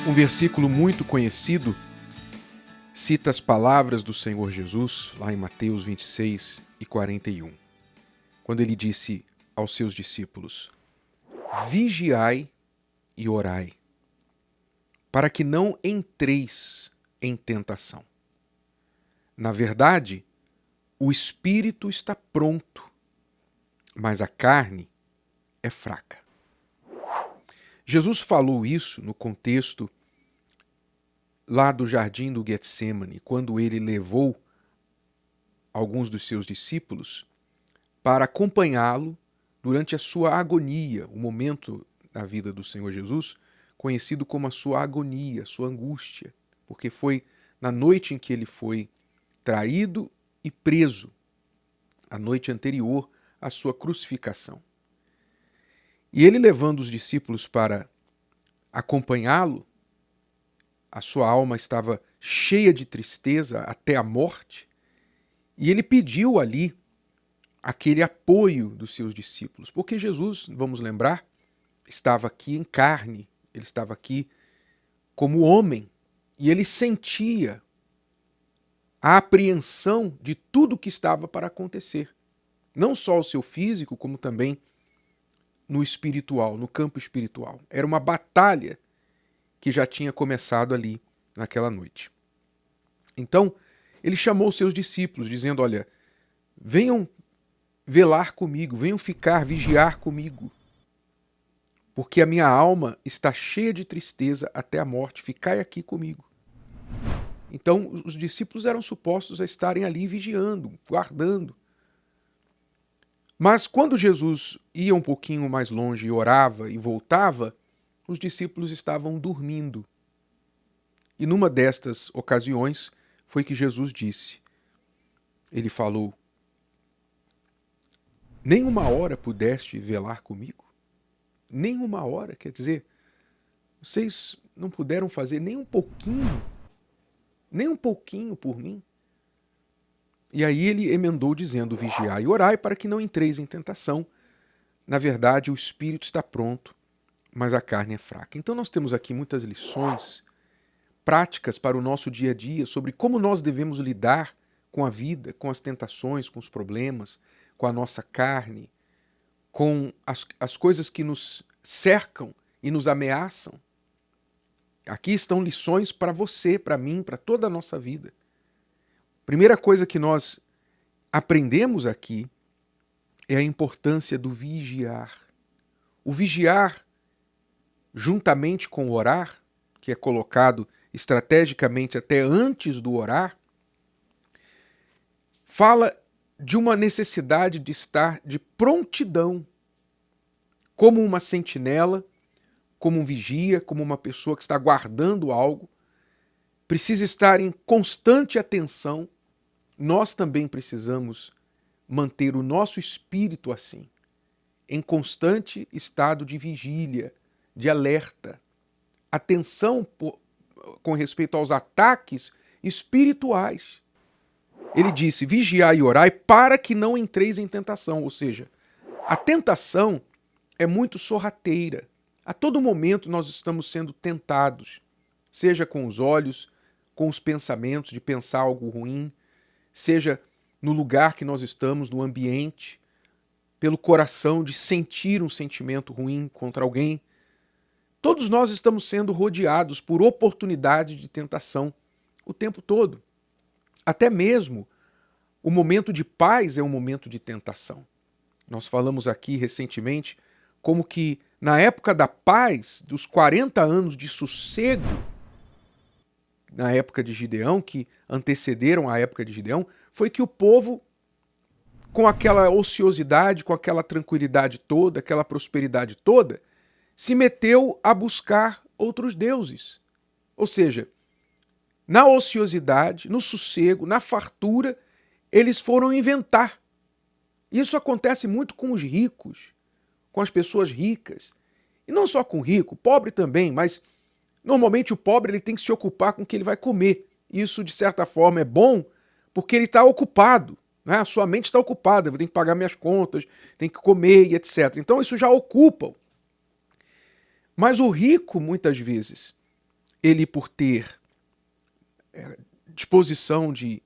Um versículo muito conhecido cita as palavras do Senhor Jesus, lá em Mateus 26 e 41, quando ele disse aos seus discípulos: vigiai e orai, para que não entreis em tentação. Na verdade, o espírito está pronto, mas a carne é fraca. Jesus falou isso no contexto lá do jardim do Getsemane, quando ele levou alguns dos seus discípulos para acompanhá-lo durante a sua agonia, o momento da vida do Senhor Jesus, conhecido como a sua agonia, sua angústia, porque foi na noite em que ele foi traído e preso, a noite anterior à sua crucificação. E ele, levando os discípulos para acompanhá-lo, a sua alma estava cheia de tristeza até a morte, e ele pediu ali aquele apoio dos seus discípulos, porque Jesus, vamos lembrar, estava aqui em carne, ele estava aqui como homem, e ele sentia a apreensão de tudo que estava para acontecer, não só o seu físico, como também no espiritual, no campo espiritual. Era uma batalha que já tinha começado ali naquela noite. Então, ele chamou seus discípulos, dizendo: olha, venham velar comigo, venham vigiar comigo, porque a minha alma está cheia de tristeza até a morte, ficai aqui comigo. Então, os discípulos eram supostos a estarem ali vigiando, guardando. Mas quando Jesus ia um pouquinho mais longe e orava e voltava, os discípulos estavam dormindo. E numa destas ocasiões foi que Jesus disse, ele falou: nem uma hora pudeste velar comigo? Nem uma hora, quer dizer, vocês não puderam fazer nem um pouquinho por mim? E aí ele emendou dizendo: vigiai e orai para que não entreis em tentação. Na verdade, o espírito está pronto, mas a carne é fraca. Então nós temos aqui muitas lições práticas para o nosso dia a dia sobre como nós devemos lidar com a vida, com as tentações, com os problemas, com a nossa carne, com as coisas que nos cercam e nos ameaçam. Aqui estão lições para você, para mim, para toda a nossa vida. Primeira coisa que nós aprendemos aqui é a importância do vigiar. O vigiar, juntamente com o orar, que é colocado estrategicamente até antes do orar, fala de uma necessidade de estar de prontidão, como uma sentinela, como um vigia, como uma pessoa que está guardando algo, precisa estar em constante atenção. Nós também precisamos manter o nosso espírito assim, em constante estado de vigília, de alerta, atenção com respeito aos ataques espirituais. Ele disse: vigiai e orai para que não entreis em tentação. Ou seja, a tentação é muito sorrateira. A todo momento nós estamos sendo tentados, seja com os olhos, com os pensamentos de pensar algo ruim, seja no lugar que nós estamos, no ambiente, pelo coração de sentir um sentimento ruim contra alguém. Todos nós estamos sendo rodeados por oportunidade de tentação o tempo todo. Até mesmo o momento de paz é um momento de tentação. Nós falamos aqui recentemente como que na época da paz, dos 40 anos de sossego, na época de Gideão, que antecederam a época de Gideão, foi que o povo, com aquela ociosidade, com aquela tranquilidade toda, aquela prosperidade toda, se meteu a buscar outros deuses. Ou seja, na ociosidade, no sossego, na fartura, eles foram inventar. Isso acontece muito com os ricos, com as pessoas ricas. E não só com o rico, pobre também, mas normalmente o pobre ele tem que se ocupar com o que ele vai comer. Isso, de certa forma, é bom porque ele está ocupado, né? A sua mente está ocupada, eu tenho que pagar minhas contas, tenho que comer e etc. Então isso já ocupa. Mas o rico, muitas vezes, ele, por ter disposição de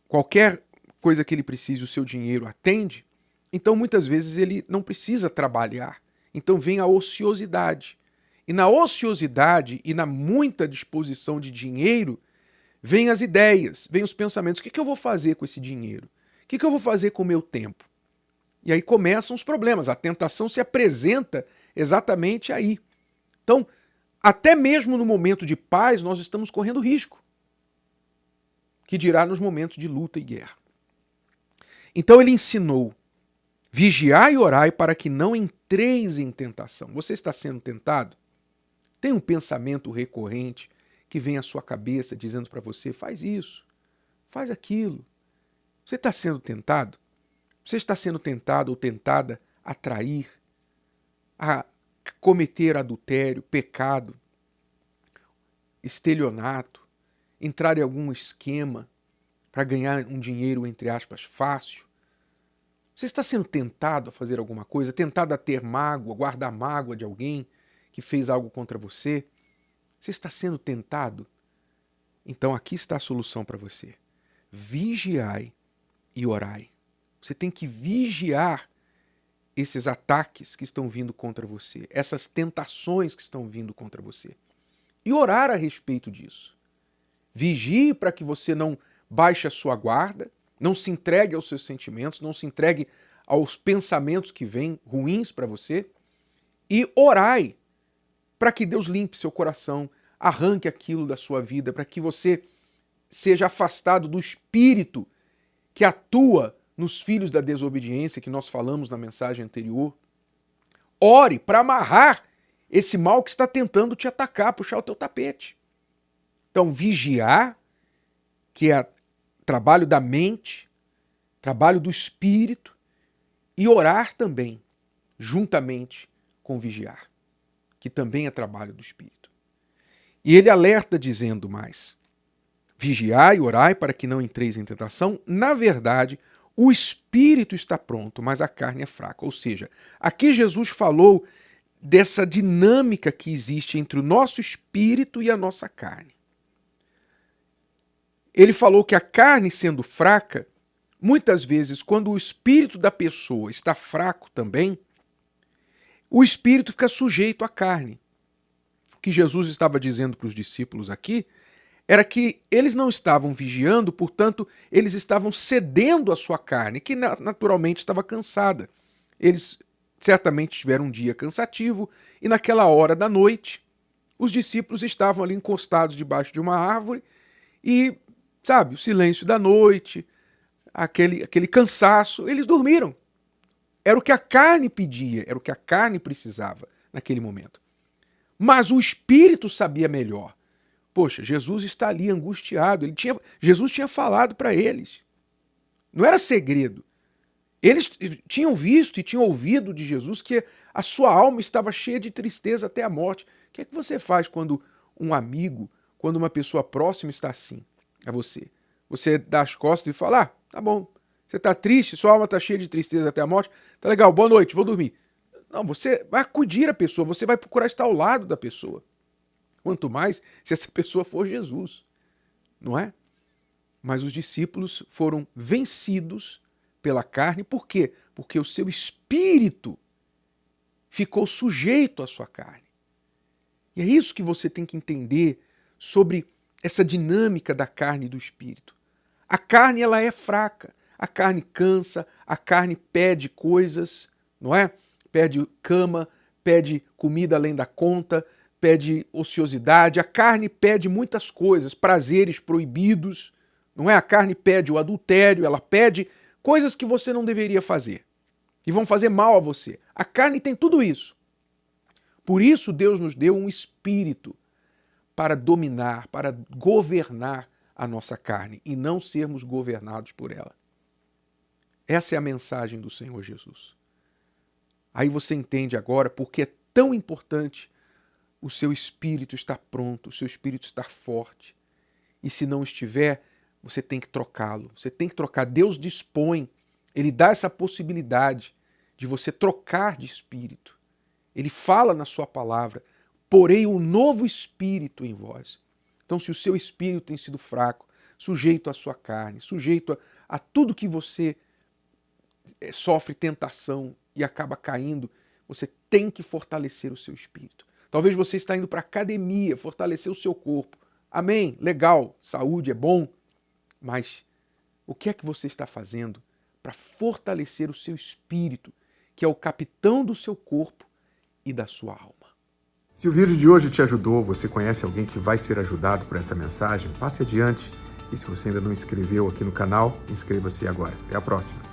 qualquer coisa que ele precise, o seu dinheiro atende, então muitas vezes ele não precisa trabalhar. Então vem a ociosidade. E na ociosidade e na muita disposição de dinheiro, vêm as ideias, vêm os pensamentos. O que eu vou fazer com esse dinheiro? O que eu vou fazer com o meu tempo? E aí começam os problemas. A tentação se apresenta exatamente aí. Então, até mesmo no momento de paz, nós estamos correndo risco. Que dirá nos momentos de luta e guerra. Então ele ensinou: vigiai e orai para que não entreis em tentação. Você está sendo tentado? Tem um pensamento recorrente que vem à sua cabeça dizendo para você: faz isso, faz aquilo. Você está sendo tentado? Você está sendo tentado ou tentada a trair, a cometer adultério, pecado, estelionato, entrar em algum esquema para ganhar um dinheiro, entre aspas, fácil? Você está sendo tentado a fazer alguma coisa, tentado a ter mágoa, guardar mágoa de alguém que fez algo contra você? Você está sendo tentado? Então aqui está a solução para você. Vigiai e orai. Você tem que vigiar esses ataques que estão vindo contra você, essas tentações que estão vindo contra você. E orar a respeito disso. Vigie para que você não baixe a sua guarda, não se entregue aos seus sentimentos, não se entregue aos pensamentos que vêm ruins para você. E orai para que Deus limpe seu coração, arranque aquilo da sua vida, para que você seja afastado do espírito que atua nos filhos da desobediência, que nós falamos na mensagem anterior. Ore para amarrar esse mal que está tentando te atacar, puxar o teu tapete. Então, vigiar, que é trabalho da mente, trabalho do espírito, e orar também, juntamente com vigiar, que também é trabalho do espírito. E ele alerta dizendo mais: vigiai e orai para que não entreis em tentação. Na verdade, o espírito está pronto, mas a carne é fraca. Ou seja, aqui Jesus falou dessa dinâmica que existe entre o nosso espírito e a nossa carne. Ele falou que a carne sendo fraca, muitas vezes, quando o espírito da pessoa está fraco também, o espírito fica sujeito à carne. O que Jesus estava dizendo para os discípulos aqui era que eles não estavam vigiando, portanto, eles estavam cedendo à sua carne, que naturalmente estava cansada. Eles certamente tiveram um dia cansativo e naquela hora da noite, os discípulos estavam ali encostados debaixo de uma árvore e, sabe, o silêncio da noite, aquele cansaço, eles dormiram. Era o que a carne pedia, era o que a carne precisava naquele momento. Mas o espírito sabia melhor. Poxa, Jesus está ali angustiado. Jesus tinha falado para eles. Não era segredo. Eles tinham visto e tinham ouvido de Jesus que a sua alma estava cheia de tristeza até a morte. O que é que você faz quando um amigo, quando uma pessoa próxima está assim a você? Você dá as costas e fala: tá bom, você está triste, sua alma está cheia de tristeza até a morte, tá legal, boa noite, vou dormir. Não, você vai acudir a pessoa, você vai procurar estar ao lado da pessoa. Quanto mais se essa pessoa for Jesus, não é? Mas os discípulos foram vencidos pela carne. Por quê? Porque o seu espírito ficou sujeito à sua carne. E é isso que você tem que entender sobre essa dinâmica da carne e do espírito. A carne, ela é fraca. A carne cansa, a carne pede coisas, não é? Pede cama, pede comida além da conta, pede ociosidade, a carne pede muitas coisas, prazeres proibidos, não é? A carne pede o adultério, ela pede coisas que você não deveria fazer e vão fazer mal a você. A carne tem tudo isso. Por isso Deus nos deu um espírito para dominar, para governar a nossa carne e não sermos governados por ela. Essa é a mensagem do Senhor Jesus. Aí você entende agora porque é tão importante o seu espírito estar pronto, o seu espírito estar forte. E se não estiver, você tem que trocá-lo. Você tem que trocar. Deus dispõe, Ele dá essa possibilidade de você trocar de espírito. Ele fala na sua palavra. porei um novo espírito em vós. Então, se o seu espírito tem sido fraco, sujeito à sua carne, sujeito a tudo que você sofre tentação e acaba caindo, você tem que fortalecer o seu espírito. Talvez você está indo para a academia, fortalecer o seu corpo. Amém, legal, saúde é bom, mas o que é que você está fazendo para fortalecer o seu espírito, que é o capitão do seu corpo e da sua alma? Se o vídeo de hoje te ajudou, você conhece alguém que vai ser ajudado por essa mensagem, passe adiante. E se você ainda não inscreveu aqui no canal, inscreva-se agora. Até a próxima.